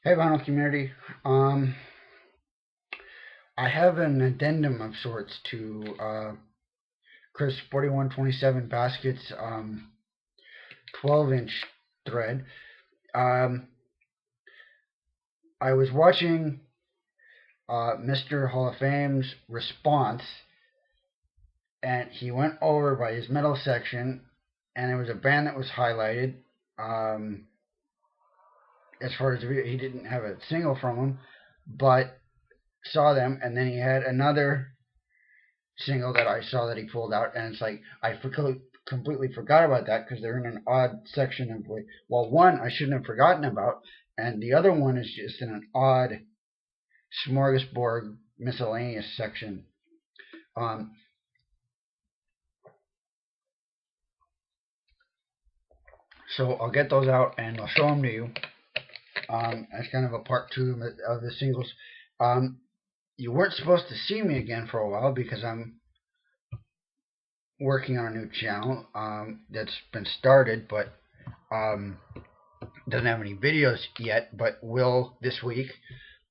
Hey, vinyl community. I have an addendum of sorts to Chris 4127 Basket's 12-inch thread. Um, I was watching Mr. Hall of Fame's response, and he went over by his metal section, and there was a band that was highlighted. Um, as far as the video, he didn't have a single from them, but saw them, and then he had another single that I saw that he pulled out, and it's like completely forgot about that because they're in an odd section of well, one I shouldn't have forgotten about, and the other one is just in an odd smorgasbord miscellaneous section. Um, so I'll get those out and I'll show them to you as kind of a part two of the singles. You weren't supposed to see me again for a while because I'm working on a new channel that's been started, but um, doesn't have any videos yet, but will this week.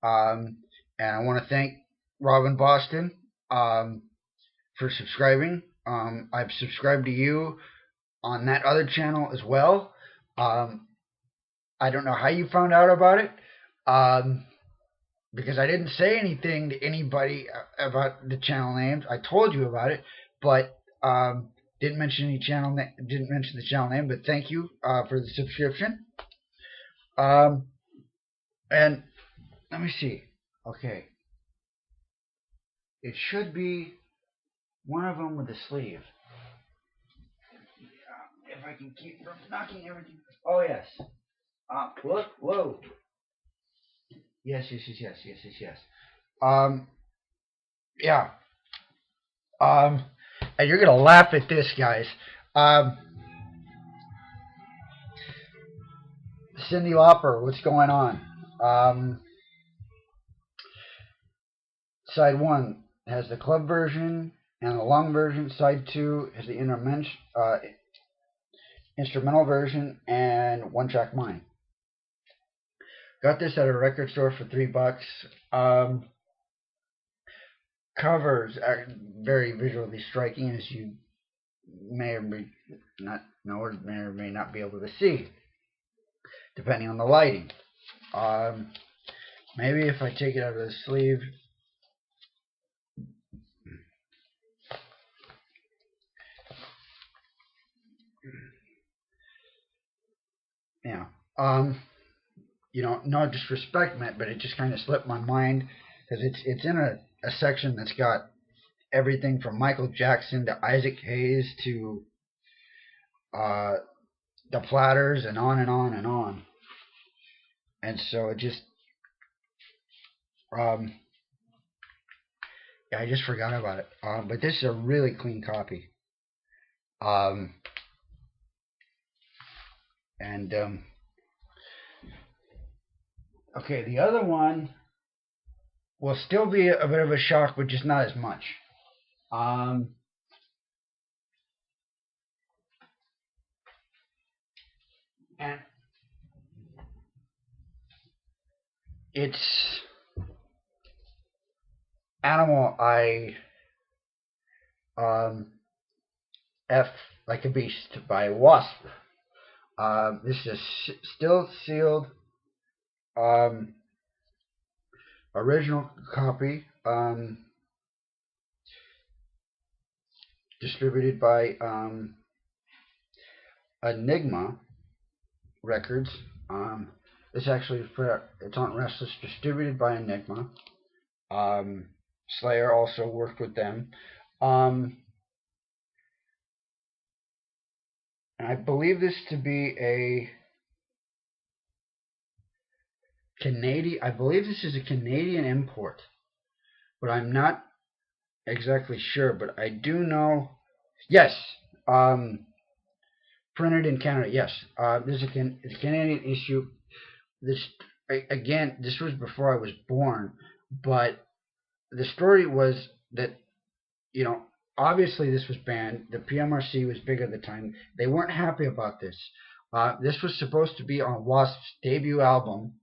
And I want to thank Robin Boston for subscribing. I've subscribed to you on that other channel as well. I don't know how you found out about it because I didn't say anything to anybody about the channel names. I told you about it, but didn't mention didn't mention the channel name. But thank you for the subscription. And let me see. Okay, it should be one of them with a sleeve. If I can keep from knocking everything. Oh yes. Look. Whoa. Yes. Yeah. And you're gonna laugh at this, guys. Um, Cyndi Lauper, what's going on? Side one has the club version and the long version. Side two has the instrumental version and one track mine. Got this at a record store for $3. Covers are very visually striking, as you may or may not know, or may not be able to see, depending on the lighting. Maybe if I take it out of the sleeve. Yeah. No disrespect meant, but it just kind of slipped my mind because it's in a section that's got everything from Michael Jackson to Isaac Hayes to uh, the Platters and on and on and on. And so it just, yeah, I just forgot about it. But this is a really clean copy. Um, and okay, the other one will still be a bit of a shock, but just not as much. And it's Animal I F Like a Beast by w.a.s.p. This is still sealed original copy, distributed by Enigma Records. It's actually it's on Restless, distributed by Enigma. Slayer also worked with them. And I believe this to be a Canadian. I believe this is a Canadian import, but I'm not exactly sure. But I do know. Yes. Printed in Canada. Yes. This is it's a Canadian issue. This again. This was before I was born, but the story was that obviously this was banned. The PMRC was big at the time. They weren't happy about this. This was supposed to be on w.a.s.p's debut album,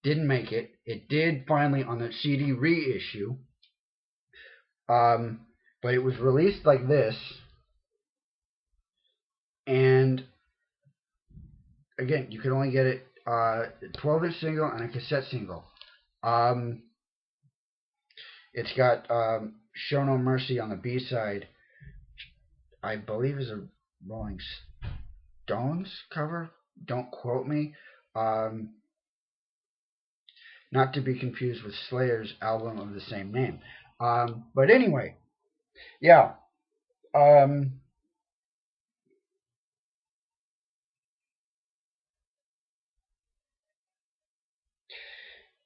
didn't make it. It did finally on the CD reissue. But it was released like this, and again, you could only get it 12-inch single and a cassette single. Um, it's got "Show No Mercy" on the B side. I believe is a Rolling Stones cover. Don't quote me. Um, Not to be confused with Slayer's album of the same name. But anyway, yeah. Um,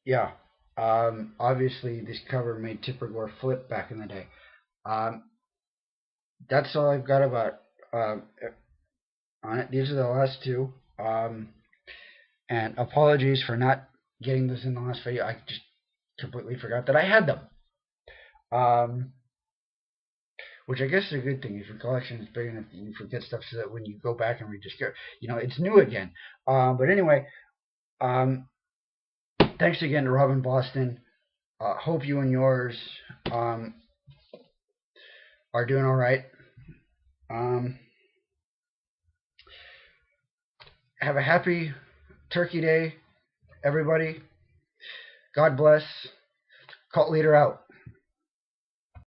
yeah. Obviously, this cover made Tipper Gore flip back in the day. Um, that's all I've got about uh, on it. These are the last two. Um, and apologies for not getting this in the last video. I just completely forgot that I had them. Um, which I guess is a good thing if your collection is big enough that you forget stuff so that when you go back and rediscover, it's new again. But anyway, um, thanks again to Robin Boston. Hope you and yours um, are doing all right. Um, have a happy Turkey Day, everybody. God bless. Cult leader out.